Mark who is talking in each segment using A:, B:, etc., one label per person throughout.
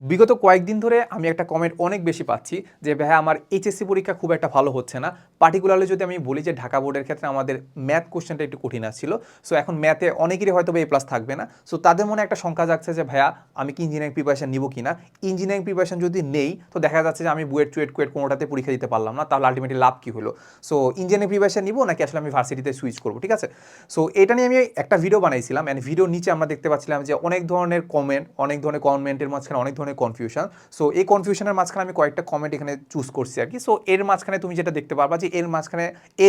A: বিগত কয়েকদিন ধরে আমি একটা কমেন্ট অনেক বেশি পাচ্ছি যে ভাইয়া আমার এইচএসসি পরীক্ষা খুব একটা ভালো হচ্ছে না। পার্টিকুলারলি যদি আমি বলি যে ঢাকা বোর্ডের ক্ষেত্রে আমাদের ম্যাথ কোশ্চেনটা একটু কঠিন আসছিল। সো এখন ম্যাথে অনেকেরই হয়তো এ প্লাস থাকবে না। সো তাদের মনে একটা শঙ্কা জাগছে যে ভাইয়া আমি কি ইঞ্জিনিয়ারিং প্রিপারেশন নিব কিনা। ইঞ্জিনিয়ারিং প্রিপারেশন যদি নেই তো দেখা যাচ্ছে যে আমি বুয়েট চুয়েট কুয়েট কোনোটাতে পরীক্ষা দিতে পারলাম না, তাহলে আলটিমেটলি লাভ কি হলো। সো ইঞ্জিনিয়ারিং প্রিপারেশন নিব নাকি আসলে আমি ভার্সিটিতে সুইচ করবো, ঠিক আছে। সো এটা নিয়ে আমি একটা ভিডিও বানাইছিলাম, অ্যান্ড ভিডিওর নিচে আমরা দেখতে পাচ্ছিলাম যে অনেক ধরনের কমেন্ট, অনেক ধরনের কমেন্টের মাঝখানে অনেক ধরনের কনফিউশন। সো এই কনফিউশনের মাঝখানে আমি কয়েকটা কমেন্ট এখানে চুজ করছি আর কি। সো এর মাঝখানে তুমি যেটা দেখতে পারবা যে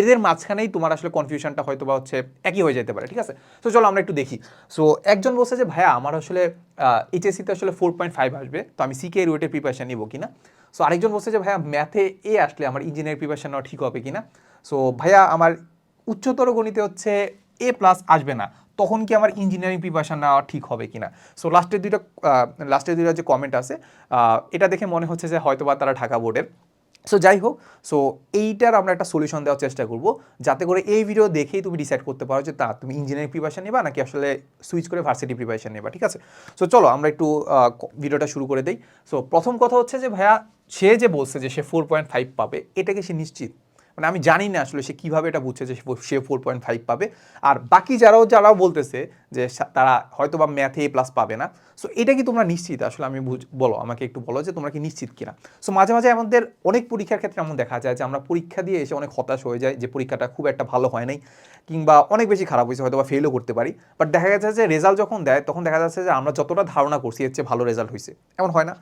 A: এদের মাঝখানেই তোমার আসলে কনফিউশনটা হয়তো বা হচ্ছে একই হয়ে যেতে পারে, ঠিক আছে। সো চলো আমরা একটু দেখি। সো একজন বলছে যে ভাইয়া আমার আসলে এইচএসসিতে আসলে 4.5 আসবে, তো আমি সিকে রুয়েটের প্রিপারেশন নিব কিনা। সো আরেকজন বলছে যে ভাইয়া ম্যাথে আসলে আমার ইঞ্জিনিয়ারিং প্রিপারেশন নেওয়া ঠিক হবে কিনা। সো ভাইয়া আমার উচ্চতর গণিতে হচ্ছে A+ আসবে না, তখন কি আমার ইঞ্জিনিয়ারিং প্রিপারেশন নেওয়া ঠিক হবে কিনা। সো লাস্টের দুইটা যে কমেন্ট আছে, এটা দেখে মনে হচ্ছে যে হয়তোবা তারা ঢাকা বোর্ডের। সো যাই হোক, সো এইটার আমরা একটা সলিউশন দেওয়ার চেষ্টা করব, যাতে করে এই ভিডিও দেখেই তুমি ডিসাইড করতে পারো যে তুমি ইঞ্জিনিয়ারিং প্রিপারেশন নেবা নাকি আসলে সুইচ করে ভার্সিটি প্রিপারেশন নেবা, ঠিক আছে। সো চলো আমরা একটু ভিডিওটা শুরু করে দিই। সো প্রথম কথা হচ্ছে যে ভাইয়া সে যে বলছে যে সে 4.5 পাবে, এটাকে সে নিশ্চিত? মানে আমি জানি না আসলে সে কীভাবে এটা বুঝছে যে সে 4.5 পাবে। আর বাকি যারাও বলতেছে যে তারা হয়তো বা ম্যাথে A+ পাবে না। সো এটা কি তোমরা নিশ্চিত? আসলে আমি বলো, আমাকে একটু বলো যে তোমরা কি নিশ্চিত কিনা। সো মাঝে মাঝে আমাদের অনেক পরীক্ষার ক্ষেত্রে এমন দেখা যায় যে আমরা পরীক্ষা দিয়ে এসে অনেক হতাশ হয়ে যায় যে পরীক্ষাটা খুব একটা ভালো হয় নাই, কিংবা অনেক বেশি খারাপ হয়েছে, হয়তো বা ফেলও করতে পারি। বাট দেখা গেছে যে রেজাল্ট যখন দেয় তখন দেখা যাচ্ছে যে আমরা যতটা ধারণা করছি এর চেয়ে ভালো রেজাল্ট হয়েছে, এমন হয় না?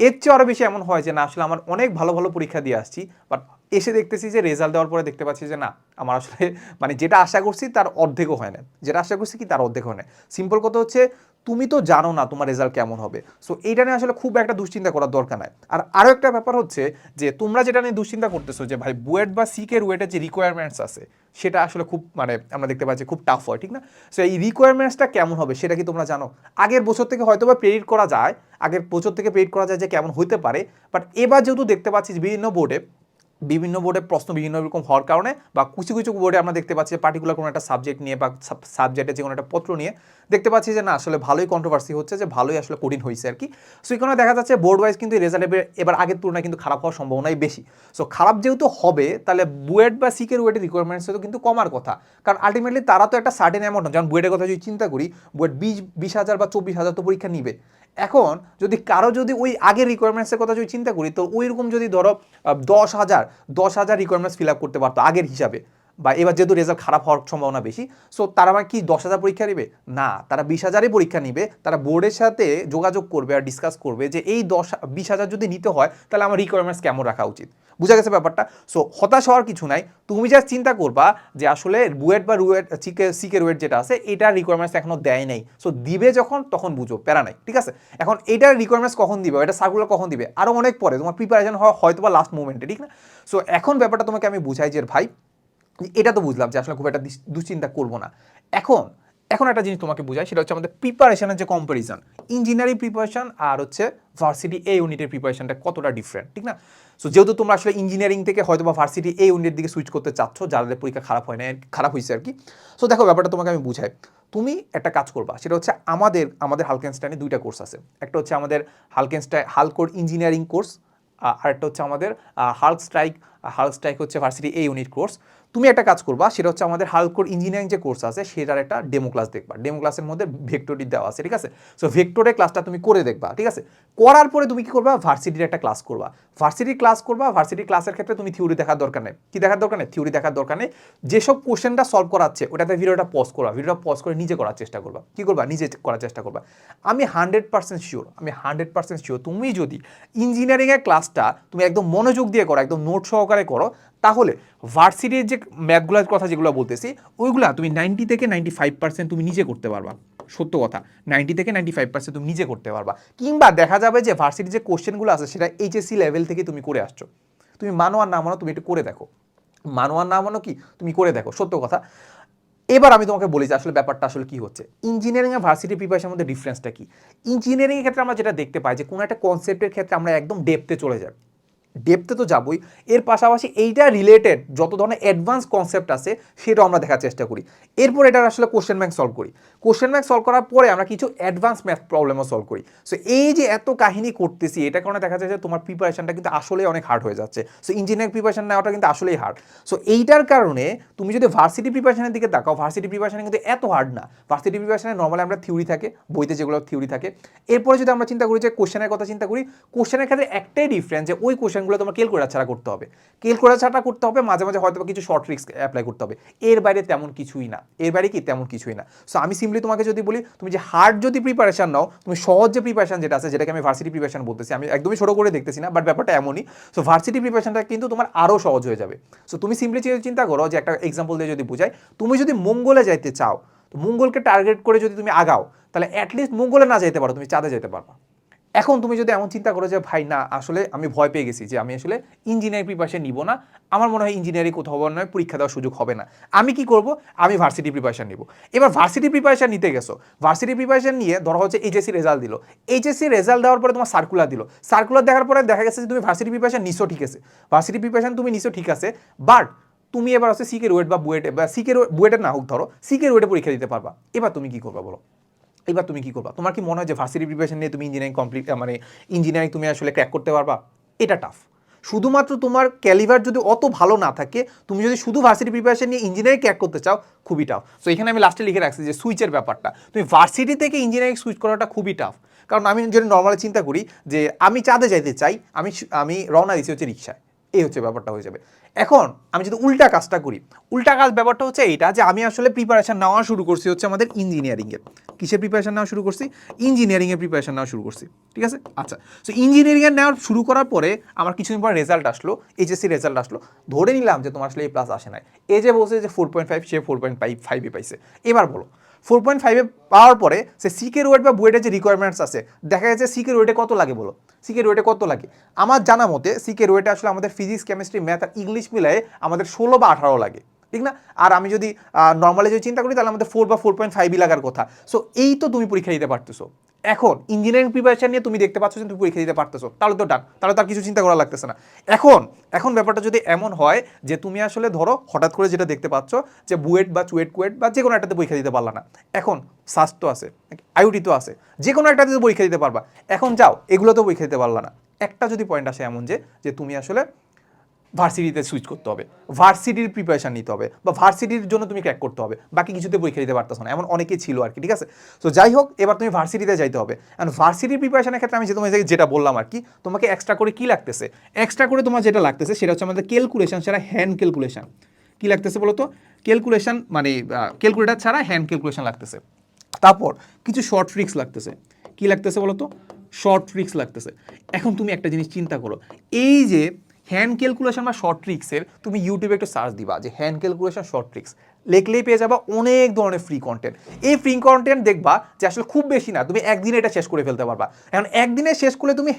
A: এর চেয়ে আরও বেশি এমন হয় যে না আসলে আমার অনেক ভালো ভালো পরীক্ষা দিয়ে আসছি, বাট এসে দেখতেছি যে রেজাল্ট দেওয়ার পরে দেখতে পাচ্ছি যে না, আমার আসলে মানে যেটা আশা করছি তার অর্ধেকও হয় না, যেটা আশা করছি কি তার অর্ধেক হয় না। সিম্পল কথা হচ্ছে তুমি তো জানো না তোমার রেজাল্ট কেমন হবে। সো এইটা নিয়ে আসলে খুব একটা দুশ্চিন্তা করার দরকার নাই। আর আরও একটা ব্যাপার হচ্ছে যে তোমরা যেটা নিয়ে দুশ্চিন্তা করতেছো যে ভাই বুয়েট বা সিকের ওয়েটের যে রিকোয়ারমেন্টস আছে সেটা আসলে খুব মানে আমরা দেখতে পাচ্ছি খুব টাফ হয়, ঠিক না। সো এই রিকোয়ারমেন্টসটা কেমন হবে সেটা কি তোমরা জানো? আগের বছর থেকে হয়তো বা প্রেডিক্ট করা যায়, আগের বছর থেকে প্রেডিক্ট করা যায় যে কেমন হইতে পারে। বাট এবার যেহেতু দেখতে পাচ্ছি বিভিন্ন বোর্ডে প্রশ্ন বিভিন্ন রকম হওয়ার কারণে, বা কিছু কিছু বোর্ডে আমরা দেখতে পাচ্ছি পার্টিকুলার কোনো একটা সাবজেক্ট নিয়ে বা সাবজেক্টে যে কোনো একটা পত্র নিয়ে দেখতে পাচ্ছি যে না আসলে ভালোই কন্ট্রোভার্সি হচ্ছে, যে ভালোই আসলে কঠিন হয়েছে আর কি। সো এখানে দেখা যাচ্ছে বোর্ড ওয়াইজ কিন্তু রেজাল্ট এবার আগের তুলনায় কিন্তু খারাপ হওয়ার সম্ভাবনাই বেশি। সো খারাপ যেহেতু হবে, তাহলে বুয়েট বা সিকের ওয়েটের রিকোয়ারমেন্টস তো কিন্তু কমার কথা। কারণ আলটিমেটলি তারা তো একটা সার্টেন অ্যামাউন্ট, যেমন বুয়েটের কথা যদি চিন্তা করি, বুয়েট 20,000 বা 24,000 তো পরীক্ষা নিবে। এখন যদি ওই আগের রিকোয়ারমেন্টসের কথা যদি চিন্তা করি, তো ওই রকম যদি ধরো 10,000 রিকোয়ারমেন্টস ফিল আপ করতে পারতো আগের হিসাবে, বা এবার যেহেতু রেজাল্ট খারাপ হওয়ার সম্ভাবনা বেশি, সো তারা আমার কি 10,000 পরীক্ষা নেবে? না, তারা 20,000ই পরীক্ষা নিবে। তারা বোর্ডের সাথে যোগাযোগ করবে আর ডিসকাস করবে যে এই 20,000 যদি নিতে হয় তাহলে আমার রিকোয়ারমেন্টস কেমন রাখা উচিত। বুঝা গেছে ব্যাপারটা? সো হতাশ হওয়ার কিছু নাই। তুমি যা চিন্তা করবা যে আসলে বুয়েট বা সিকের ওয়েট যেটা আছে এটার রিকোয়ারমেন্টস এখনো দেয় নাই, সো দিবে যখন তখন বুঝো, প্যারা নাই, ঠিক আছে। এখন এটার রিকোয়ারমেন্টস কখন দিবে, এটা সার্কুলার কখন দিবে, আরও অনেক পরে, তোমার প্রিপারেশন হয়তো বা লাস্ট মোমেন্টে, ঠিক না। সো এখন ব্যাপারটা তোমাকে আমি বুঝাই যে ভাই এটা তো বুঝলাম যে আসলে খুব একটা দুশ্চিন্তা করবো না। এখন এখন একটা জিনিস তোমাকে বুঝাই, সেটা হচ্ছে আমাদের প্রিপারেশনের যে কম্পারিজন, ইঞ্জিনিয়ারিং প্রিপারেশন আর হচ্ছে ভার্সিটি ইউনিটের প্রিপারেশনটা কতটা ডিফারেন্ট, ঠিক না। সো যেহেতু তোমরা আসলে ইঞ্জিনিয়ারিং থেকে হয়তো বা ভার্সিটি ইউনিটের দিকে সুইচ করতে চাচ্ছ, যাদের পরীক্ষা খারাপ হয়েছে আর কি। সো দেখো ব্যাপারটা তোমাকে আমি বুঝাই। তুমি একটা কাজ করবা, সেটা হচ্ছে আমাদের হালকেনস্টাইনে দুইটা কোর্স আছে। একটা হচ্ছে আমাদের হালকোর ইঞ্জিনিয়ারিং কোর্স, আর একটা হচ্ছে আমাদের হাল্ক স্ট্রাইক হচ্ছে ভার্সিটি ইউনিট কোর্স। তুমি একটা কাজ করবা, সেটা হচ্ছে আমাদের হালকোর ইঞ্জিনিয়ারিং যে কোর্স আছে সেটার একটা ডেমো ক্লাস দেখবা। ডেমো ক্লাসের মধ্যে ভেক্টরটি দেওয়া আছে, ঠিক আছে। সো ভেক্টরের ক্লাসটা তুমি করে দেখবা, ঠিক আছে। করার পরে তুমি কি করবা, ভার্সিটির একটা ক্লাস করবা। ভার্সিটির ক্লাসের ক্ষেত্রে তুমি থিওরি দেখার দরকার নেই। কি দেখার দরকার নেই? থিওরি দেখার দরকার নেই। যেসব কোশ্চেনটা সলভ করাচ্ছে ওটাতে ভিডিওটা পজ করবা, ভিডিওটা পজ করে নিজে করার চেষ্টা করবা। কি করবা? নিজে করার চেষ্টা করবা। আমি 100% শিওর তুমি যদি ইঞ্জিনিয়ারিংয়ের ক্লাসটা তুমি একদম মনোযোগ দিয়ে করো, একদম নোট সহকারে করো, তাহলে ভার্সিটির যে ম্যাথগুলোর কথা যেগুলো বলতেছি ওইগুলা তুমি 90 থেকে 95% তুমি নিজে করতে পারবা। সত্য কথা, 90 থেকে 95% তুমি নিজে করতে পারবা। কিংবা দেখা যাবে যে ভার্সিটির যে কোশ্চেনগুলো আছে সেটা এইচএসসি লেভেল থেকে তুমি করে আসছো। তুমি মানো আর না মানো, তুমি একটু করে দেখো। মানো আর না মানো কি, তুমি করে দেখো, সত্য কথা। এবার আমি তোমাকে বলি যে আসলে ব্যাপারটা আসলে কি হচ্ছে, ইঞ্জিনিয়ারিং আর ভার্সিটি প্রিপারেশনের মধ্যে ডিফারেন্সটা কি। ইঞ্জিনিয়ারিং এর ক্ষেত্রে আমরা যেটা দেখতে পাই যে কোনো একটা কনসেপ্টের ক্ষেত্রে আমরা একদম ডেপথে চলে যাই, ডেপথে তো যাবই, এর পাশাপাশি এইটা রিলেটেড যত ধরনের অ্যাডভান্স কনসেপ্ট আছে সেটাও আমরা দেখার চেষ্টা করি। এরপর এটার আসলে কোশ্চেন ব্যাংক সলভ করি, কোশ্চেন ব্যাংক সলভ করার পরে আমরা কিছু অ্যাডভান্স ম্যাথ প্রবলেমও সলভ করি। সো এই যে এত কাহিনী করতেছি, এটা কারণে দেখা যায় যে তোমার প্রিপারেশনটা কিন্তু আসলেই অনেক হার্ড হয়ে যাচ্ছে। সো ইঞ্জিনিয়ারিং প্রিপারেশন নেওয়াটা কিন্তু আসলেই হার্ড। সো এইটার কারণে তুমি যদি ভার্সিটি প্রিপারেশনের দিকে তাকাও, ভার্সিটি প্রিপারেশন কিন্তু এত হার্ড না। ভার্সিটি প্রিপারেশনে নর্মালি আমরা থিওরি থাকে, বইতে যেগুলো থিওরি থাকে। এরপরে যদি আমরা চিন্তা করি যে কোশ্চেনের কথা চিন্তা করি, কোশ্চেনের ক্ষেত্রে একটাই ডিফারেন্স যে ওই কোশ্চেনগুলো তোমার ক্যালকুলেটর ছাড়া করতে হবে, ক্যালকুলেটর ছাড়া করতে হবে, মাঝে মাঝে হয়তো কিছু শর্ট ট্রিক্স অ্যাপ্লাই করতে হবে। এর বাইরে তেমন কিছুই না, এর বাইরে কি তেমন কিছুই না। সো আমি সিম্পলি তোমাকে যদি বলি, তুমি যে হার্ড যদি প্রিপারেশন নাও, তুমি সহজ যে প্রিপারেশন যেটা আছে, যেটাকে আমি ভার্সিটি প্রিপারেশন বলতেছি, আমি একদমই ছোট করে দেখতেছি না, বাট ব্যাপারটা এমনই। সো ভার্সিটি প্রিপারেশনটা কিন্তু তোমার আরও সহজ হয়ে যাবে। সো তুমি সিম্পলি চিন্তা করো যে একটা এক্সাম্পল দিয়ে যদি বুঝাই, তুমি যদি মঙ্গলে যাইতে চাও, তো মঙ্গলকে টার্গেট করে যদি তুমি আগাও, তাহলে অ্যাটলিস্ট মঙ্গলে না যেতে পারো, তুমি চাঁদে যেতে পারবা। এখন তুমি যদি এমন চিন্তা করো যে ভাই না, আসলে আমি ভয় পেয়ে গেছি যে আমি আসলে ইঞ্জিনিয়ারিং প্রিপারেশন নিব না, আমার মনে হয় ইঞ্জিনিয়ারিং কোথাও নয় পরীক্ষা দেওয়ার সুযোগ হবে না, আমি কি করব, আমি ভার্সিটি প্রিপারেশন নিব। এবার ভার্সিটি প্রিপারেশন নিতে গেছো, ভার্সিটি প্রিপারেশন নিয়ে ধরো হচ্ছে এইচএসসি রেজাল্ট দিল, এইচএসসি রেজাল্ট দেওয়ার পরে তোমার সার্কুলার দিল, সার্কুলার দেখার পরে দেখা গেছে যে তুমি ভার্সিটি প্রিপারেশন নিছো, ঠিক আছে, ভার্সিটি প্রিপারেশন তুমি নিছো, ঠিক আছে, বাট তুমি এবার হচ্ছে সিকে রুয়েট বা বুয়েটে, বা সিকে বুয়েটের না হোক, ধরো সিকে রুয়েটে পরীক্ষা দিতে পারবা। এবার তুমি কি করবা বলো, এবার তুমি কি করবা? তোমার কি মনে হয় যে ভার্সিটি প্রিপারেশন নিয়ে তুমি ইঞ্জিনিয়ারিং কমপ্লিট, মানে ইঞ্জিনিয়ারিং তুমি আসলে ক্র্যাক করতে পারবা? এটা টাফ। শুধুমাত্র তোমার ক্যালিভার যদি অত ভালো না থাকে, তুমি যদি শুধু ভার্সিটি প্রিপারেশন নিয়ে ইঞ্জিনিয়ারিং ক্র্যাক করতে চাও, খুবই টাফ। সো এখানে আমি লাস্টে লিখে রাখছি যে সুইচের ব্যাপারটা, তুমি ভার্সিটি থেকে ইঞ্জিনিয়ারিং সুইচ করাটা খুবই টাফ। কারণ আমি যদি নর্মালি চিন্তা করি যে আমি চাঁদে যাইতে চাই, আমি রওনা দিচ্ছি হচ্ছে রিক্সায়, এই হচ্ছে ব্যাপারটা হয়ে যাবে। এখন আমি যদি উল্টা কাজটা করি, উল্টা কাজ ব্যাপারটা হচ্ছে এইটা যে আমি আসলে প্রিপারেশন নেওয়া শুরু করছি হচ্ছে আমাদের ইঞ্জিনিয়ারিংয়ের। কিসের প্রিপারেশন নেওয়া শুরু করছি? ইঞ্জিনিয়ারিংয়ের প্রিপারেশন নেওয়া শুরু করছি, ঠিক আছে। আচ্ছা, সো ইঞ্জিনিয়ারিংয়ের নেওয়া শুরু করার পরে আমার কিছুদিন পর রেজাল্ট আসলো, এইচএসসি রেজাল্ট আসলো, ধরে নিলাম যে তোমার আসলে এই প্লাস আসে নাই, এই যে বলছে যে 4.5, সে 4.5 পাইছে। এবার বলো 4.5 পাওয়ার পরে সে সিকে রুয়েট বা বুয়েটের যে রিকোয়ারমেন্টস আছে, দেখা যাচ্ছে সিকে রুয়েটে কত লাগে বলো, সিকে রুয়েটে কত লাগে? আমার জানা মতে সিকে রুয়েটে আসলে আমাদের ফিজিক্স, কেমিস্ট্রি, ম্যাথ আর ইংলিশ মিলায়ে আমাদের 16 বা 18 লাগে, ঠিক না? আর আমি যদি নর্মালি যদি চিন্তা করি, তাহলে আমাদের 4 বা 4.5 লাগার কথা। সো এই তো তুমি পরীক্ষা দিতে পারতেছো। এখন ইঞ্জিনিয়ারিং প্রিপারেশন নিয়ে তুমি দেখতে পাচ্ছ যে তুমি পরীক্ষা দিতে পারতেছো, তাহলে তো ডান, তাহলে তার কিছু চিন্তা করা লাগতেছে না। এখন এখন ব্যাপারটা যদি এমন হয় যে তুমি আসলে ধরো হঠাৎ করে যেটা দেখতে পাচ্ছ যে বুয়েট বা চুয়েট কুয়েট বা যে কোনো একটাতে পরীক্ষা দিতে পারলা না, এখন সাস তো আছে, আইউটি তো আছে, যে কোনো একটাতে পরীক্ষা দিতে পারবা। এখন যাও, এগুলোতেও পরীক্ষা দিতে পারলা না, একটা যদি পয়েন্ট আসে এমন যে তুমি আসলে ভার্সিটিতে সুইচ করতে হবে, ভার্সিটির প্রিপারেশন নিতে হবে, বা ভার্সিটির জন্য তুমি ক্র্যাক করতে হবে, বাকি কিছুতে পরীক্ষা দিতে পারতেছ না, এমন অনেকেই ছিল আর কি, ঠিক আছে। তো যাই হোক, এবার তুমি ভার্সিটিতে যাইতে হবে। অ্যান্ড ভার্সিটির প্রিপারেশনের ক্ষেত্রে আমি তোমাকে যেটা বললাম আর কি, তোমাকে এক্সট্রা করে কি লাগতেছে, এক্সট্রা করে তোমার যেটা লাগতেছে সেটা হচ্ছে আমাদের ক্যালকুলেশন ছাড়া হ্যান্ড ক্যালকুলেশন। কি লাগতেছে বলো তো? ক্যালকুলেশন মানে ক্যালকুলেটার ছাড়া হ্যান্ড ক্যালকুলেশন লাগতেছে। তারপর কিছু শর্ট ট্রিক্স লাগতেছে। কি লাগতেছে বলো তো? শর্ট ট্রিক্স লাগতেছে। এখন তুমি একটা জিনিস চিন্তা করো, এই যে হ্যান্ড ক্যালকুলেশন বা শর্ট ট্রিক্সের, তুমি ইউটিউবে একটু সার্চ দিবা যে হ্যান্ড ক্যালকুলেশন শর্ট ট্রিক্স, লিখলেই পেয়ে যাবা অনেক ধরনের ফ্রি কন্টেন্ট। এই ফ্রি কন্টেন্ট দেখবা যে আসলে খুব বেশি না, তুমি একদিনে এটা শেষ করে ফেলতে পারবা। এখন একদিনে শেষ করলে তুমি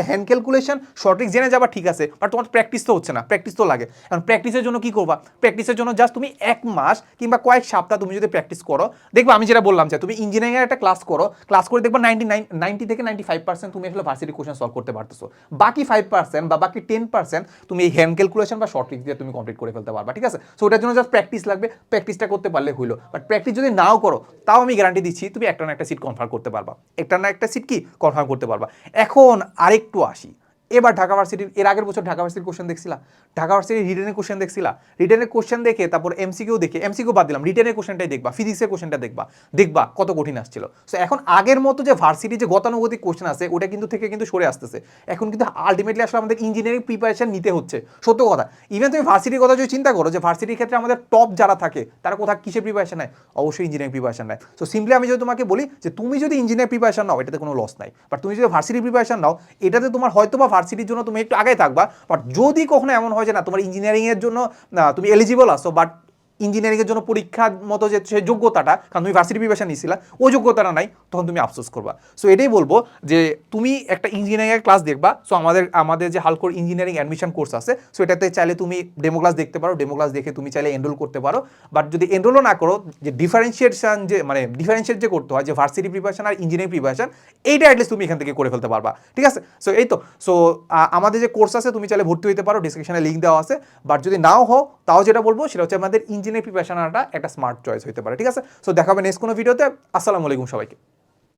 A: হ্যান্ড ক্যালকুলেশন শর্ট ট্রিক্স জেনে যাবা, ঠিক আছে, বাট তোমার প্র্যাকটিস তো হচ্ছে না, প্র্যাকটিস তো লাগে। এখন প্র্যাকটিসের জন্য কি করবা? প্র্যাকটিসের জন্য জাস্ট তুমি 1 মাস কিংবা কয়েক সপ্তাহ তুমি যদি প্র্যাকটিস করো, দেখবা আমি যেটা বললাম যে তুমি ইঞ্জিনিয়ারিংয়ের একটা ক্লাস করো, ক্লাস করে দেখবা 90 থেকে 95% তুমি আসলে ভার্সিটি কোশ্চেন সলভ করতে পারতেছো। বাকি 5% বা বাকি 10% তুমি এই হ্যান্ড ক্যালকুলেশন বা শর্ট ট্রিক দিয়ে তুমি কমপ্লিট করে ফেলতে পারবা, ঠিক আছে। সো ওটার জন্য জাস্ট প্র্যাকটিস লাগবে, প্র্যাকটিসটা করতে পারলে হইলো। বাট প্র্যাকটিস যদি নাও করো, তাও আমি গ্যারান্টি দিচ্ছি তুমি একটা না একটা সিট কনফার্ম করতে পারবা, একটা না একটা সিট কি কনফার্ম করতে পারবা। এখন আরেকটু আসি, এবার ঢাকা ভার্সিটির, এর আগের বছর ঢাকা ভার্সিটির কোশ্চেন দেখছিলা, ঢাকা ভার্সিটির রিটেনের কোশ্চেন দেখছিলা, রিটেনের কোশ্চেন দেখে তারপর এমসিকিউ দেখে, এমসিকিউ বাদ দিলাম, রিটেনের কোশ্চেনটাই দেখবা, ফিজিক্সের কোশ্চেনটা দেখবা, দেখবা কত কঠিন আসছিল। সো এখন আগের মতো যে ভার্সিটি যে গতানুগতিক কোশ্চেন আছে, ওটা কিন্তু কিন্তু সরে আসতেছে। এখন কিন্তু আলটিমেটলি আসলে আমাদের ইঞ্জিনিয়ারিং প্রিপারেশন নিতে হচ্ছে, সত্য কথা। ইভেন তুমি ভার্সিটির কথা যদি চিন্তা করো, যে ভার্সিটির ক্ষেত্রে আমাদের টপ যারা থাকে তারা কোথাও কিসের প্রিপারেশন নেয়? অবশ্যই ইঞ্জিনিয়ারিং প্রিপারেশন নেয়। সো সিম্পলি আমি যদি তোমাকে বলি যে তুমি যদি ইঞ্জিনিয়ারিং প্রিপারেশন নাও, এটাতে কোনো লস নাই, বাট তুমি যদি ভার্সিটি প্রিপারেশন নাও, এটাতে তোমার হয়তো বা ভার্সিটির জন্য তুমি একটু আগে থাকবা, বাট যদি কখনো এমন হয় যে না তোমার ইঞ্জিনিয়ারিংয়ের জন্য তুমি এলিজিবল আসো, বাট ইঞ্জিনিয়ারিংয়ের জন্য পরীক্ষার মতো যে সে যোগ্যতাটা, কারণ তুমি ভার্সিটি প্রিপারেশন নিয়েছিলা, ওই যোগ্যতাটা নাই, তখন তুমি আফসোস করবা। সো এটাই বলবো যে তুমি একটা ইঞ্জিনিয়ারিংয়ের ক্লাস দেখবা। সো আমাদের যে হালকোর ইঞ্জিনিয়ারিং অ্যাডমিশন কোর্স আছে, সো এটাতে চাইলে তুমি ডেমো ক্লাস দেখতে পারো, ডেমো ক্লাস দেখে তুমি চাইলে এনরোল করতে পারো। বাট যদি এনরোলও না করো, যে ডিফারেন্সিয়েশন যে মানে ডিফারেন্সিয়েট যে করতে হয়, যে ভার্সিটি প্রিপারেশন আর ইঞ্জিনিয়ারিং প্রিপারেশন, এইটা অ্যাটলিস্ট তুমি এখান থেকে করে ফেলতে পারবা। ঠিক আছে? সো এই তো। সো আমাদের যে কোর্স আছে তুমি চাইলে ভর্তি হতে পারো, ডিসক্রিপশনে লিঙ্ক দেওয়া আছে। বাট যদি নাও হও, তাও যেটা বলবো সেটা হচ্ছে আমাদের ইঞ্জিনিয়ারিং প্রিপারেশনটা একটা স্মার্ট চয়েস হতে পারে। ঠিক আছে? সো দেখা হবে নেক্সট কোনো ভিডিওতে। আসসালামু আলাইকুম সবাইকে।